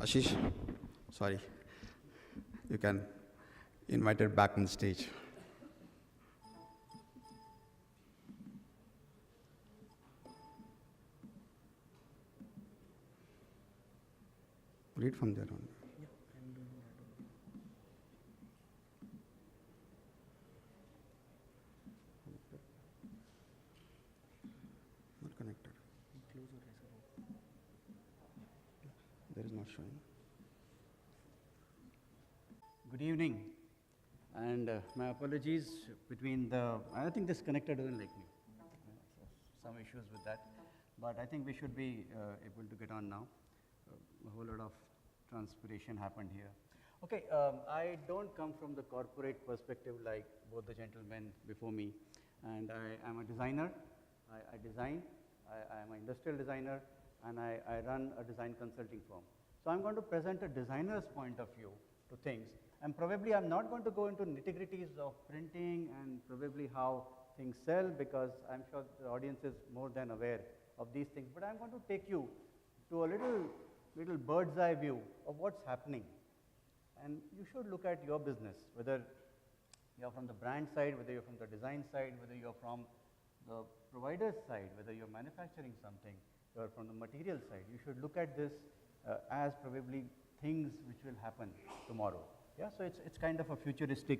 Ashish, sorry, you can invite her back on stage. Read from there on. Not connected. There is not showing. Good evening, and my apologies between the, I think this connector doesn't like me, so some issues with that, but I think we should be able to get on now. A whole lot of transpiration happened here. Okay, I don't come from the corporate perspective like both the gentlemen before me, and I am a designer. I design, I am an industrial designer, and I run a design consulting firm. So I'm going to present a designer's point of view to things. And probably I'm not going to go into nitty-gritties of printing and probably how things sell, because I'm sure the audience is more than aware of these things. But I'm going to take you to a little bird's eye view of what's happening. And you should look at your business, whether you're from the brand side, whether you're from the design side, whether you're from the provider's side, whether you're manufacturing something, you're from the material side. You should look at this as probably things which will happen tomorrow. Yeah, so it's kind of a futuristic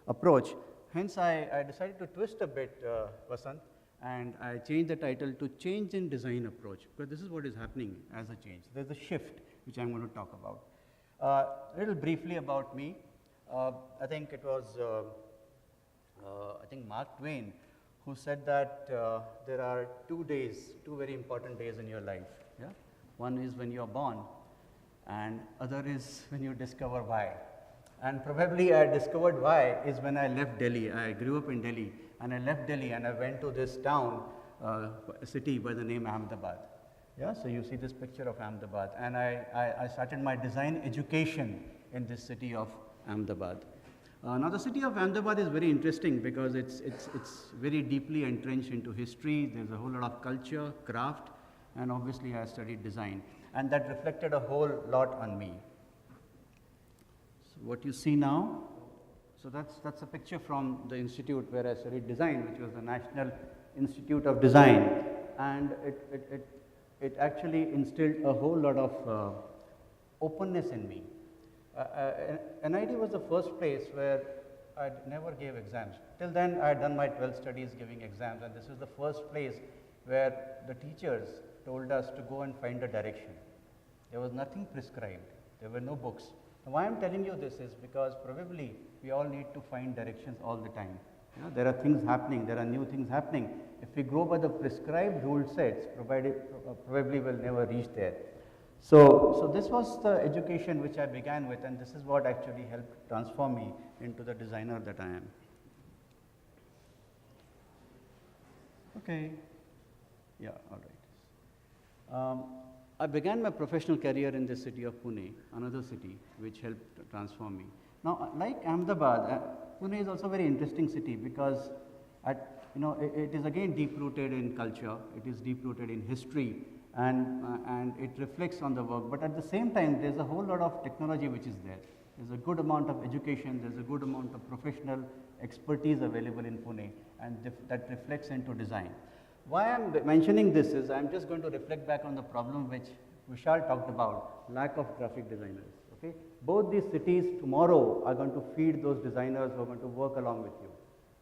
approach. Hence, I decided to twist a bit, Vasant, and I changed the title to Change in Design Approach, because this is what is happening as a change. There's a shift which I'm going to talk about. A little briefly about me. I think it was Mark Twain who said that there are 2 days, 2 very important days in your life. Yeah? One is when you're born, and other is when you discover why. And probably I discovered why is when I left Delhi. I grew up in Delhi, and I left Delhi and I went to this town, a city by the name Ahmedabad. Yeah, so you see this picture of Ahmedabad, and I started my design education in this city of Ahmedabad. Now the city of Ahmedabad is very interesting because it's very deeply entrenched into history. There's a whole lot of culture, craft, and obviously I studied design, and that reflected a whole lot on me. What you see now, so that's a picture from the institute where I studied design, which was the National Institute of Design, and it actually instilled a whole lot of openness in me. NIT was the first place where I never gave exams. Till then, I had done my 12th studies giving exams, and this is the first place where the teachers told us to go and find a direction. There was nothing prescribed. There were no books. Now, why I'm telling you this is because probably we all need to find directions all the time. You know, there are things happening, there are new things happening. If we go by the prescribed rule sets, probably we'll never reach there. So this was the education which I began with, and this is what actually helped transform me into the designer that I am. Okay. Yeah, all right. I began my professional career in the city of Pune, another city which helped transform me. Now, like Ahmedabad, Pune is also a very interesting city because it is again deep-rooted in culture, it is deep-rooted in history, and it reflects on the work. But at the same time, there's a whole lot of technology which is there. There's a good amount of education, there's a good amount of professional expertise available in Pune, and that reflects into design. Why I'm mentioning this is I'm just going to reflect back on the problem which Vishal talked about, lack of graphic designers. Okay? Both these cities tomorrow are going to feed those designers who are going to work along with you,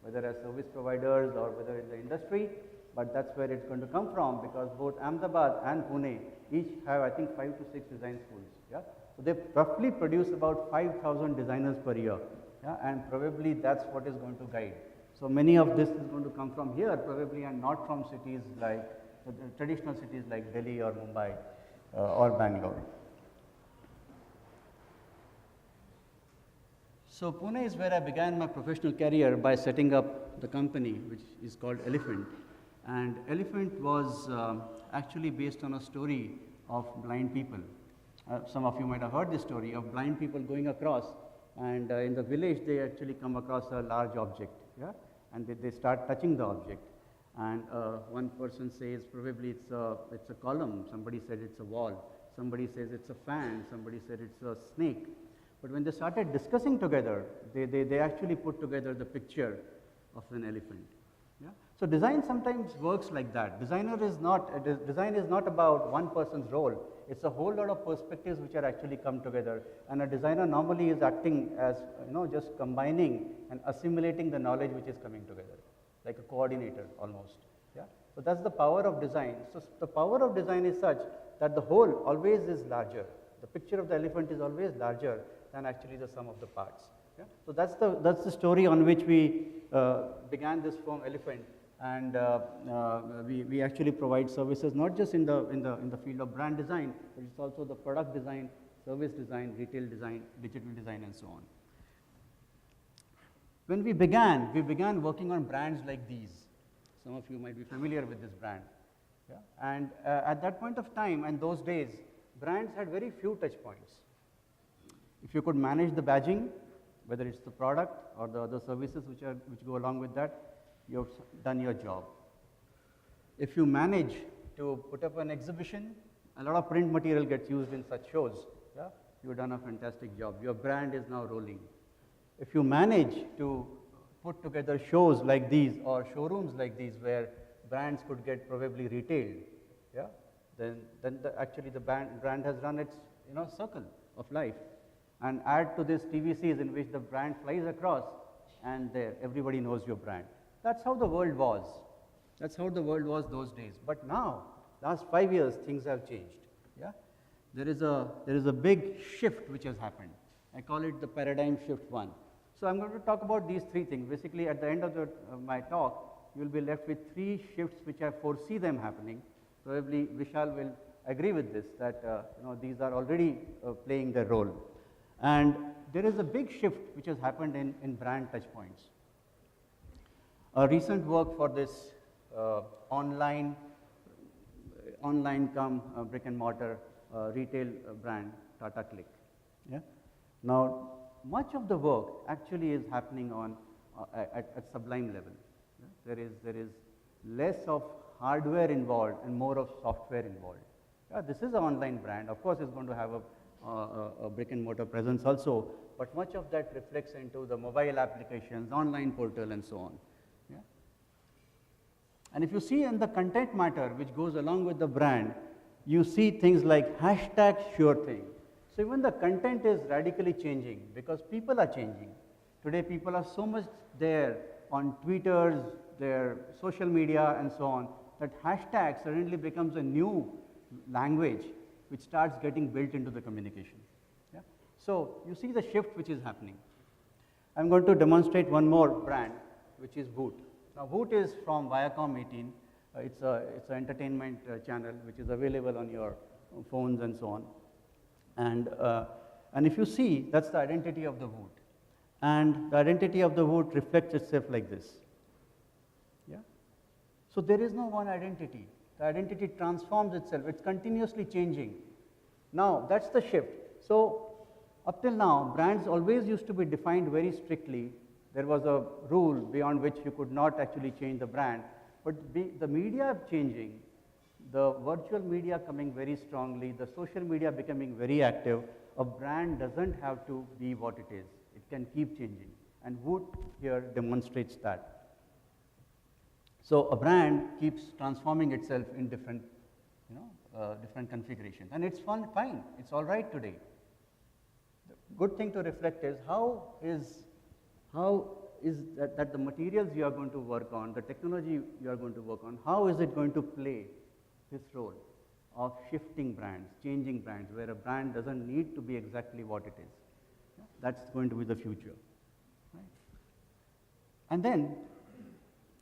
whether as service providers or whether in the industry, but that's where it's going to come from, because both Ahmedabad and Pune each have, I think, 5 to 6 design schools. Yeah? So they roughly produce about 5,000 designers per year, yeah? And probably that's what is going to guide. So many of this is going to come from here probably, and not from cities like traditional cities like Delhi or Mumbai or Bangalore. So Pune is where I began my professional career by setting up the company which is called Elephant. And Elephant was actually based on a story of blind people. Some of you might have heard this story of blind people going across, and in the village they actually come across a large object. Yeah? And they start touching the object, and one person says probably it's a column, somebody said it's a wall, somebody says it's a fan, somebody said it's a snake. But when they started discussing together, they actually put together the picture of an elephant. Yeah? So design sometimes works like that. Design is not about one person's role. It's a whole lot of perspectives which are actually come together, and a designer normally is acting as, just combining and assimilating the knowledge which is coming together, like a coordinator almost. Yeah? So that's the power of design. So the power of design is such that the whole always is larger. The picture of the elephant is always larger than actually the sum of the parts. Yeah? So that's the story on which we began this firm Elephant, and we actually provide services not just in the field of brand design, but it's also the product design, service design, retail design, digital design, and so on. When we began working on brands like these. Some of you might be familiar with this brand. Yeah? And at that point of time and those days, brands had very few touch points. If you could manage the badging, whether it's the product or the other services which go along with that, you've done your job. If you manage to put up an exhibition, a lot of print material gets used in such shows. Yeah? You've done a fantastic job. Your brand is now rolling. If you manage to put together shows like these or showrooms like these where brands could get probably retailed, yeah, then actually the brand has run its circle of life. And add to this TVCs in which the brand flies across, and there everybody knows your brand. That's how the world was. That's how the world was those days. But now, last 5 years, things have changed. Yeah, there is a big shift which has happened. I call it the paradigm shift 1. So I'm going to talk about these 3 things. Basically, at the end of my talk, you will be left with 3 shifts which I foresee them happening. Probably Vishal will agree with this, that these are already playing their role. And there is a big shift which has happened in brand touchpoints. A recent work for this online come brick and mortar retail brand, Tata Click. Yeah? Now, much of the work actually is happening on at sublime level. Yeah? There is less of hardware involved and more of software involved. Yeah, this is an online brand. Of course, it's going to have a brick and mortar presence also, but much of that reflects into the mobile applications, online portal, and so on. Yeah? And if you see in the content matter which goes along with the brand, you see things like hashtag sure thing. So even the content is radically changing because people are changing. Today people are so much there on Twitters, their social media, and so on, that hashtag suddenly becomes a new language which starts getting built into the communication. Yeah? So you see the shift which is happening. I'm going to demonstrate one more brand, which is Voot. Now Voot is from Viacom 18. It's an entertainment channel which is available on your phones and so on. And if you see, that's the identity of the Voot. And the identity of the Voot reflects itself like this. Yeah? So there is no one identity. The identity transforms itself. It's continuously changing. Now, that's the shift. So up till now, brands always used to be defined very strictly. There was a rule beyond which you could not actually change the brand. But the media changing, the virtual media coming very strongly, the social media becoming very active, a brand doesn't have to be what it is. It can keep changing. And Voot here demonstrates that. So a brand keeps transforming itself in different, different configurations, and it's fine. It's all right today. The good thing to reflect is how is that the materials you are going to work on, the technology you are going to work on, how is it going to play this role of shifting brands, changing brands, where a brand doesn't need to be exactly what it is. Yeah? That's going to be the future. Right? And then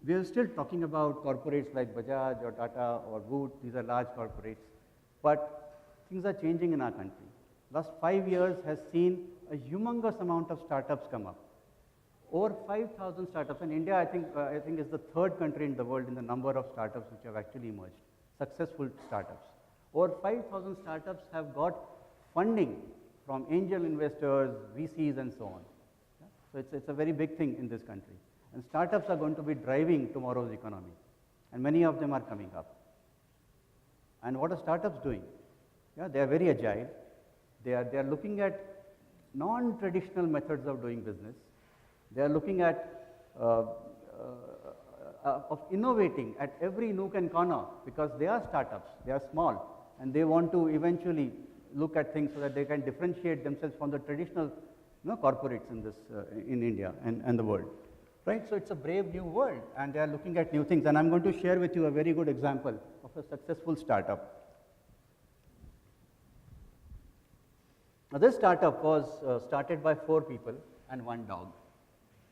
we are still talking about corporates like Bajaj or Tata or Voot. These are large corporates, but things are changing in our country. Last 5 years has seen a humongous amount of startups come up. Over 5,000 startups. And India, I think, is the 3rd country in the world in the number of startups which have actually emerged, successful startups. Over 5,000 startups have got funding from angel investors, VCs, and so on. Yeah? So it's a very big thing in this country. And startups are going to be driving tomorrow's economy. And many of them are coming up. And what are startups doing? Yeah, they are very agile. They are looking at non-traditional methods of doing business. They are looking at of innovating at every nook and corner, because they are startups, they are small, and they want to eventually look at things so that they can differentiate themselves from the traditional corporates in this in India and the world. Right? So it's a brave new world, and they are looking at new things. And I'm going to share with you a very good example of a successful startup. Now, this startup was started by 4 people and 1 dog.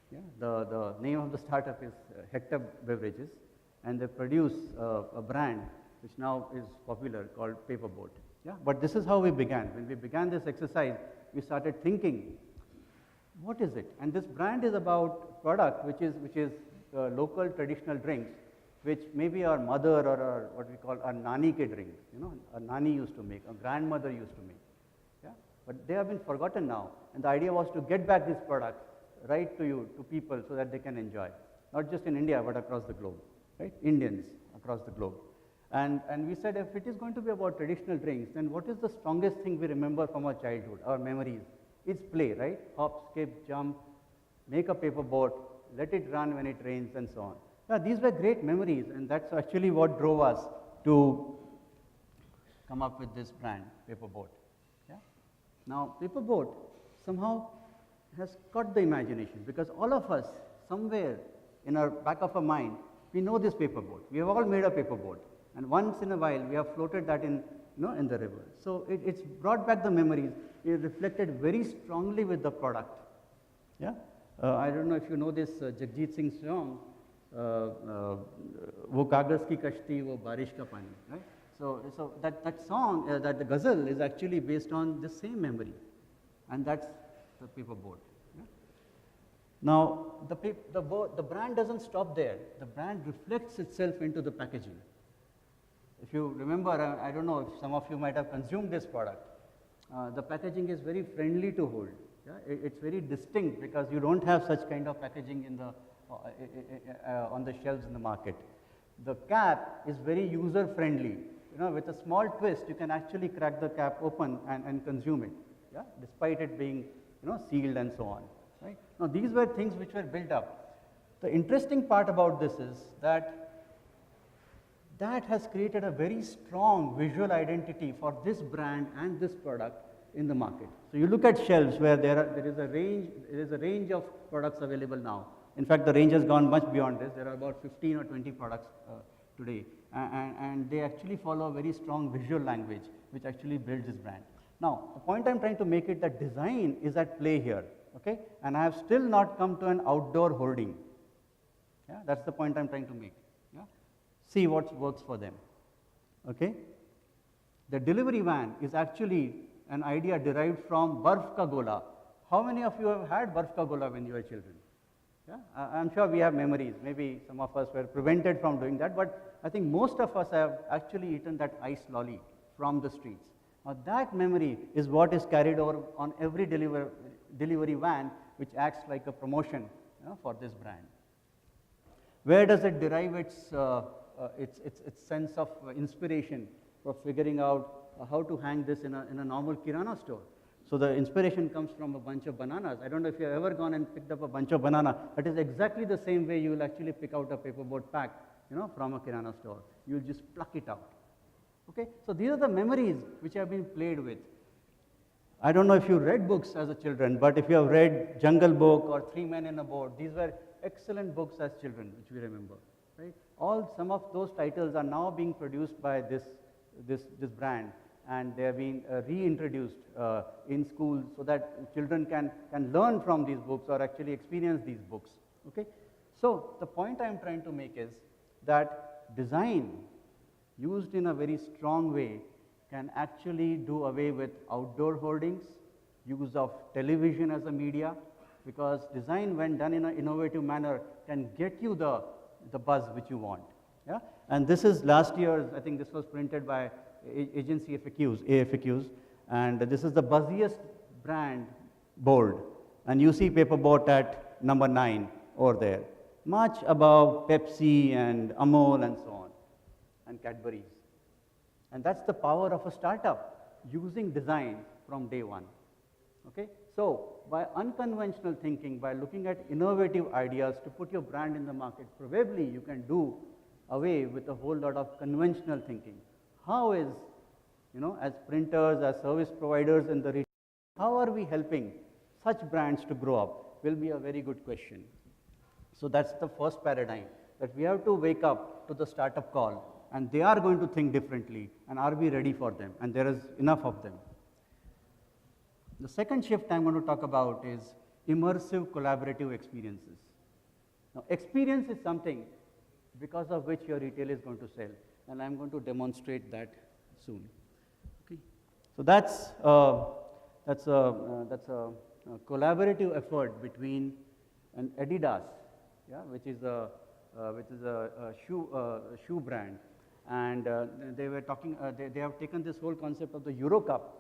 Yeah, the name of the startup is Hector Beverages, and they produce a brand which now is popular called Paperboat. Yeah, but this is how we began. When we began this exercise, we started thinking, what is it? And this brand is about product which is local traditional drinks, which maybe our mother or our, what we call our nani ke drinks, a nani used to make, a grandmother used to make. Yeah, but they have been forgotten now, and the idea was to get back this product right to people so that they can enjoy, not just in India but across the globe, right? Indians across the globe. And we said, if it is going to be about traditional drinks, then what is the strongest thing we remember from our childhood, our memories? It's play, right? Hop, skip, jump, make a paper boat, let it run when it rains, and so on. Now, these were great memories, and that's actually what drove us to come up with this brand, Paperboat. Yeah? Now, Paperboat somehow has caught the imagination, because all of us, somewhere in our back of our mind, we know this paperboat. We have all made a paperboat, and once in a while we have floated that in the river. So it's brought back the memories. It reflected very strongly with the product. Yeah, I don't know if you know this Jagjit Singh song, "Wo kagaz ki kashti, wo barish ka pani." Right? So that song, that the ghazal is actually based on the same memory, and that's the paperboat. Yeah? Now, the brand doesn't stop there. The brand reflects itself into the packaging. If you remember, I don't know if some of you might have consumed this product. The packaging is very friendly to hold. Yeah? It's very distinct, because you don't have such kind of packaging in the on the shelves in the market. The cap is very user friendly. With a small twist, you can actually crack the cap open and consume it. Yeah? Despite it being sealed and so on. Right? Now, these were things which were built up. The interesting part about this is that has created a very strong visual identity for this brand and this product in the market. So, you look at shelves where there is a range of products available now. In fact, the range has gone much beyond this. There are about 15 or 20 products today, and they actually follow a very strong visual language which actually builds this brand. Now, the point I am trying to make is that design is at play here, okay? And I have still not come to an outdoor hoarding. Yeah, that's the point I am trying to make. Yeah? See what works for them, okay? The delivery van is actually an idea derived from Barf Ka Gola. How many of you have had Barf Ka Gola when you were children? Yeah? I'm sure we have memories. Maybe some of us were prevented from doing that, but I think most of us have actually eaten that ice lolly from the streets. Now, that memory is what is carried over on every delivery van, which acts like a promotion for this brand. Where does it derive its sense of inspiration for figuring out how to hang this in a normal Kirana store? So, the inspiration comes from a bunch of bananas. I don't know if you have ever gone and picked up a bunch of banana. That is exactly the same way you will actually pick out a paperboard pack from a Kirana store. You will just pluck it out. Okay? So, these are the memories which have been played with. I don't know if you read books as a children, but if you have read Jungle Book or 3 Men in a Boat, these were excellent books as children, which we remember. Right? Some of those titles are now being produced by this brand, and they have been reintroduced in schools so that children can learn from these books or actually experience these books. Okay? So, the point I am trying to make is that design used in a very strong way can actually do away with outdoor hoardings, use of television as a media, because design, when done in an innovative manner, can get you the buzz which you want. Yeah? And this is last year's, I think this was printed by agency AFAQs, and this is the buzziest brand board, and you see Paperboat at number 9 over there, much above Pepsi and Amul and so on, and Cadbury's. And that's the power of a startup. using design from day one. Okay? So, by unconventional thinking, by looking at innovative ideas to put your brand in the market, probably you can do away with a whole lot of conventional thinking. How is, as printers, as service providers in the retail, how are we helping such brands to grow up? Will be a very good question. So that's the first paradigm, that we have to wake up to the startup call, and they are going to think differently, and are we ready for them? And there is enough of them. The second shift I'm going to talk about is immersive collaborative experiences. Now, experience is something because of which your retail is going to sell, and I'm going to demonstrate that soon. Okay. So that's a collaborative effort between an Adidas, which is a shoe brand, and they were talking. They have taken this whole concept of the Euro Cup,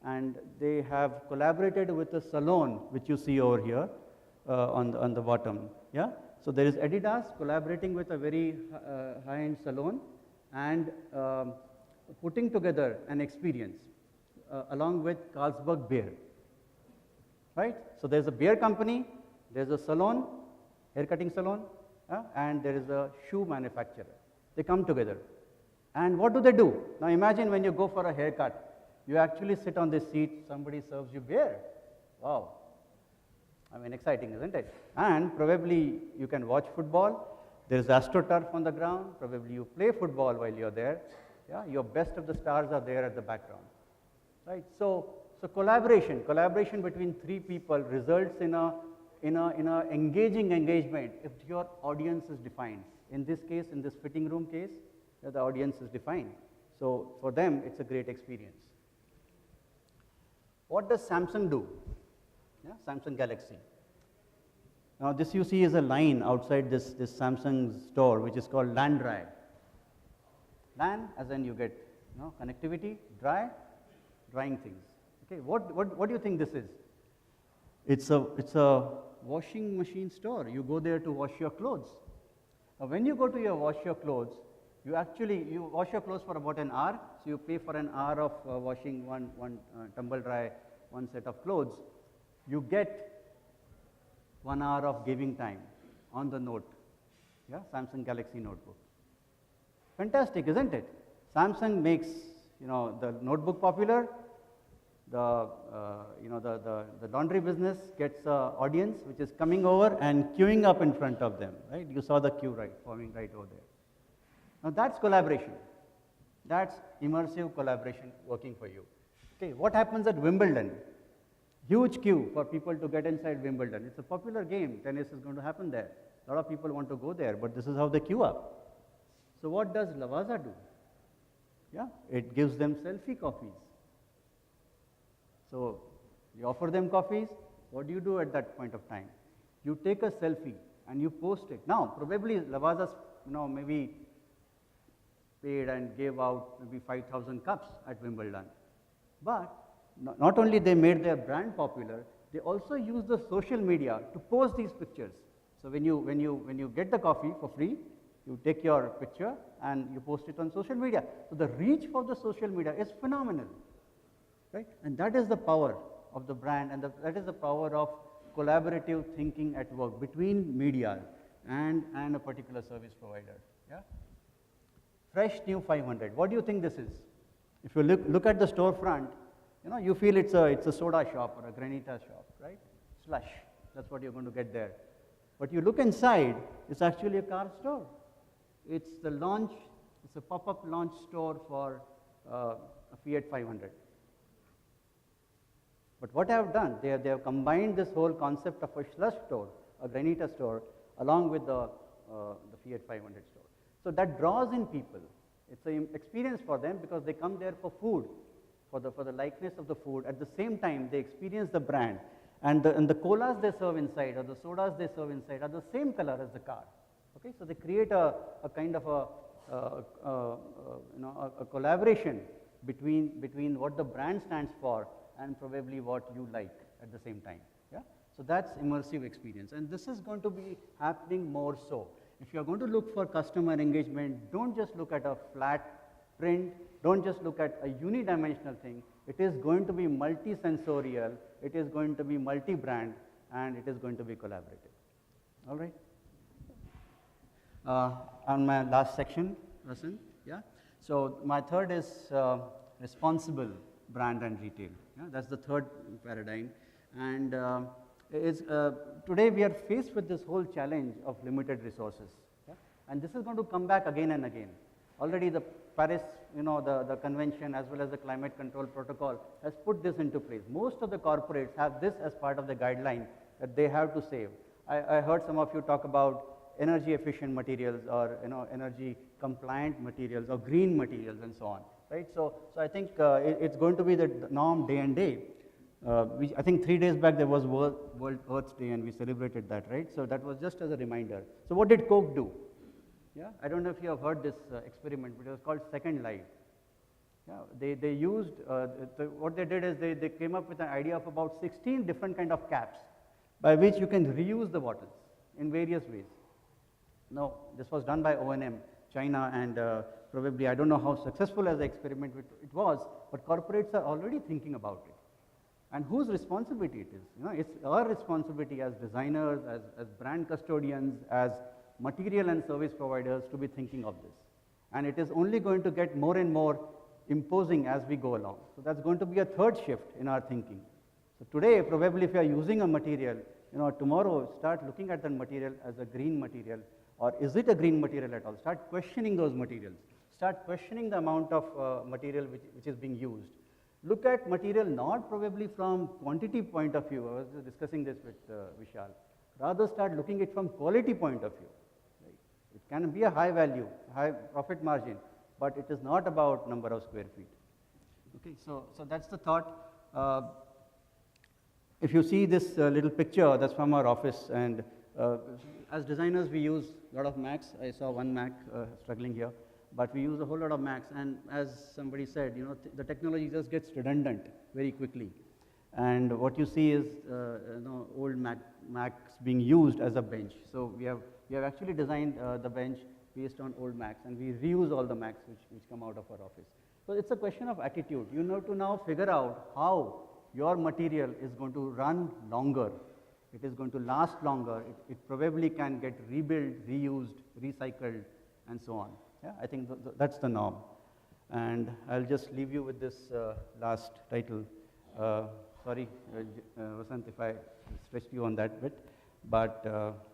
and they have collaborated with a salon, which you see over here on the bottom. Yeah. So there is Adidas collaborating with a very high-end salon and putting together an experience along with Carlsberg beer. Right? So there is a beer company, there is a salon, haircutting salon, and there is a shoe manufacturer. They come together. And what do? Now imagine when you go for a haircut, you actually sit on this seat, somebody serves you beer. Wow. I mean, exciting, isn't it? And probably you can watch football. There is AstroTurf on the ground. Probably you play football while you're there. Yeah, your best of the stars are there at the background. Right? So collaboration between three people results in a engaging engagement if your audience is defined. In this case, in this fitting room case, the audience is defined. So for them, it's a great experience. What does Samsung do? Yeah, Samsung Galaxy. Now this you see is a line outside this Samsung store, which is called LAN dry. LAN, as in you get connectivity, drying things. Okay, what do you think this is? It's a washing machine store. You go there to wash your clothes. Now when you go to wash your clothes, you wash your clothes for about an hour. So you pay for an hour of washing one tumble dry one set of clothes. You get 1 hour of giving time on the note, Samsung Galaxy notebook. Fantastic, isn't it? Samsung makes the notebook popular. The laundry business gets an audience which is coming over and queuing up in front of them. Right? You saw the queue forming right over there. Now that's collaboration. That's immersive collaboration working for you. Okay, what happens at Wimbledon? Huge queue for people to get inside Wimbledon. It's a popular game. Tennis is going to happen there. A lot of people want to go there, but this is how they queue up. So what does Lavazza do? Yeah, it gives them selfie coffees. So you offer them coffees. What do you do at that point of time? You take a selfie and you post it. Now, probably Lavazza's, maybe paid and gave out maybe 5,000 cups at Wimbledon. But not only they made their brand popular, they also use the social media to post these pictures. So when you get the coffee for free, you take your picture and you post it on social media. So the reach for the social media is phenomenal, right? And that is the power of the brand, and that is the power of collaborative thinking at work between media and a particular service provider. Yeah. Fresh new 500. What do you think this is? If you look at the storefront, you feel it's a soda shop or a granita shop, right? Slush. That's what you're going to get there. But you look inside, it's actually a car store. It's a pop-up launch store for a Fiat 500. But what I have done, they have combined this whole concept of a slush store, a granita store, along with the Fiat 500 store. So that draws in people. It's an experience for them because they come there for food, for the likeness of the food. At the same time, they experience the brand, and the colas they serve inside or the sodas they serve inside are the same color as the car. Okay, so they create a kind of a collaboration between what the brand stands for and probably what you like at the same time. Yeah, so that's immersive experience, and this is going to be happening more so. If you are going to look for customer engagement, don't just look at a flat print, don't just look at a unidimensional thing. It is going to be multi-sensorial, it is going to be multi-brand, and it is going to be collaborative. All right? On my last section, Rasan, yeah? So my third is responsible brand and retail. Yeah? That's the third paradigm. And today we are faced with this whole challenge of limited resources. Yeah? And this is going to come back again and again. Already the Paris, the convention as well as the climate control protocol has put this into place. Most of the corporates have this as part of the guideline that they have to save. I heard some of you talk about energy efficient materials or energy compliant materials or green materials and so on, right? So I think it's going to be the norm day and day. I think 3 days back there was World Earth Day and we celebrated that, right? So that was just as a reminder. So what did Coke do? Yeah, I don't know if you have heard this experiment, but it was called Second Life. Yeah, they used, what they did is they came up with an idea of about 16 different kind of caps by which you can reuse the bottles in various ways. Now, this was done by O&M, China, and probably I don't know how successful as the experiment it was, but corporates are already thinking about it. And whose responsibility it is? It's our responsibility as designers, as brand custodians, as material and service providers to be thinking of this. And it is only going to get more and more imposing as we go along. So that's going to be a third shift in our thinking. So today, probably if you are using a material, tomorrow start looking at that material as a green material, or is it a green material at all? Start questioning those materials. Start questioning the amount of material which is being used. Look at material not probably from quantity point of view. I was discussing this with Vishal. Rather start looking at it from quality point of view. Right? It can be a high value, high profit margin, but it is not about number of square feet. Okay, so that's the thought. If you see this little picture, that's from our office, and as designers we use a lot of Macs. I saw one Mac struggling here, but we use a whole lot of Macs, and as somebody said, the technology just gets redundant very quickly. And what you see is old Macs being used as a bench. So we have actually designed the bench based on old Macs, and we reuse all the Macs which come out of our office. So it's a question of attitude. You know to now figure out how your material is going to run longer. It is going to last longer. It probably can get rebuilt, reused, recycled, and so on. Yeah, I think that's the norm. And I'll just leave you with this last title. Sorry, Vasant, if I stretched you on that bit. But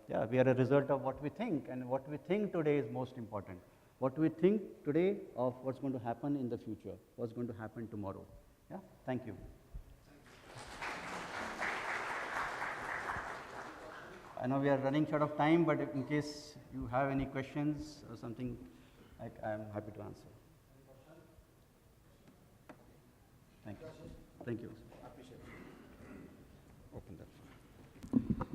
yeah, we are a result of what we think, and what we think today is most important. What we think today of what's going to happen in the future, what's going to happen tomorrow. Yeah, thank you. I know we are running short of time, but in case you have any questions or something, I'm happy to answer. Thank you. Thank you. Open that.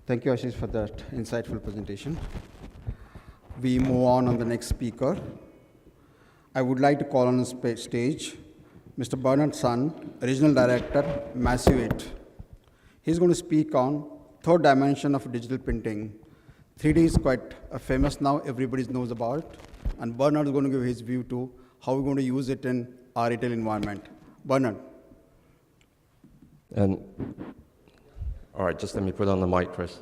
Thank you, Ashish, for that insightful presentation. We move on the next speaker. I would like to call on the stage Mr. Bernard Sun, Regional Director, Massive 8. He's going to speak on third dimension of digital printing. 3D is quite famous now, everybody knows about, and Bernard is going to give his view to how we're going to use it in our retail environment. Bernard. And all right, just let me put on the mic, Chris.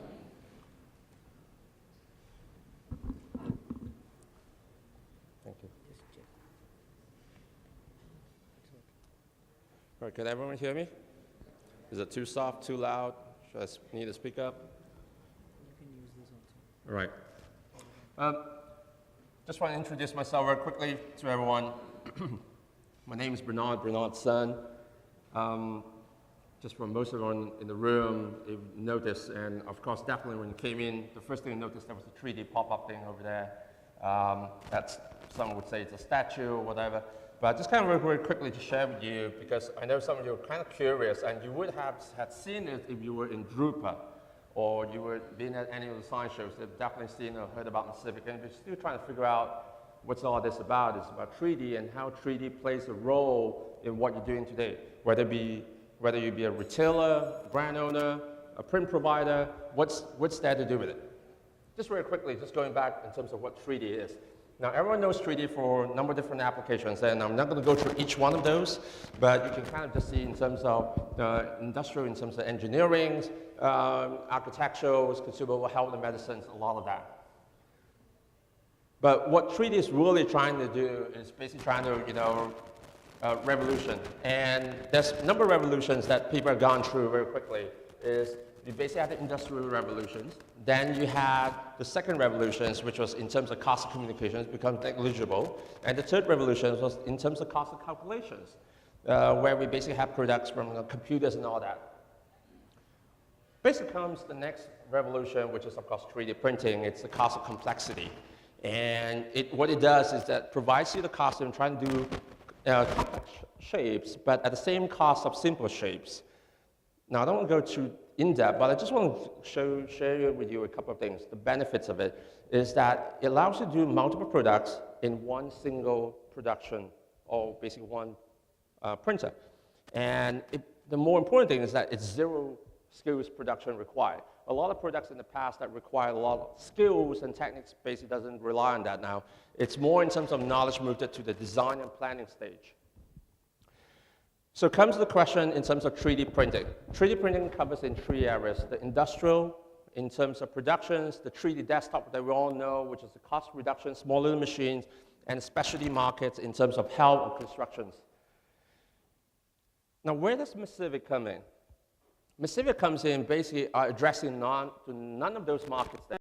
Thank you. All right, can everyone hear me? Is it too soft, too loud? Should I need to speak up? You can use this also. All right. Just want to introduce myself very quickly to everyone. My name is Bernard Sun. Just for most of everyone in the room, you've noticed, and of course, definitely when you came in, the first thing you noticed there was a 3D pop-up thing over there. That's, some would say it's a statue or whatever. But just kind of very quickly to share with you, because I know some of you are kind of curious, and you would have had seen it if you were in Drupa, or you were being at any of the science shows. They've definitely seen or heard about Pacific, and if you're still trying to figure out what's all this about, it's about 3D and how 3D plays a role in what you're doing today, whether you be a retailer, brand owner, a print provider, what's there to do with it? Just very quickly, just going back in terms of what 3D is. Now, everyone knows 3D for a number of different applications, and I'm not going to go through each one of those, but you can kind of just see in terms of industrial, in terms of engineering, architectural, consumable health and medicines, a lot of that. But what 3D is really trying to do is basically trying to, revolution. And there's a number of revolutions that people have gone through very quickly. Is you basically had the industrial revolutions. Then you had the second revolutions, which was in terms of cost of communications, become negligible. And the third revolution was in terms of cost of calculations, where we basically have products from computers and all that. Basically comes the next revolution, which is of course 3D printing. It's the cost of complexity. And what it does is that provides you the cost of trying to do complex shapes, but at the same cost of simple shapes. Now, I don't want to go too in-depth, but I just want to share with you a couple of things. The benefits of it is that it allows you to do multiple products in one single production, or basically one printer. And the more important thing is that it's zero skills production required. A lot of products in the past that require a lot of skills and techniques basically doesn't rely on that now. It's more in terms of knowledge moved to the design and planning stage. So comes the question in terms of 3D printing. 3D printing covers in three areas: the industrial, in terms of productions, the 3D desktop that we all know, which is the cost reduction, small little machines, and specialty markets in terms of health and constructions. Now, where does Pacific come in? Pacific comes in basically addressing none of those markets there.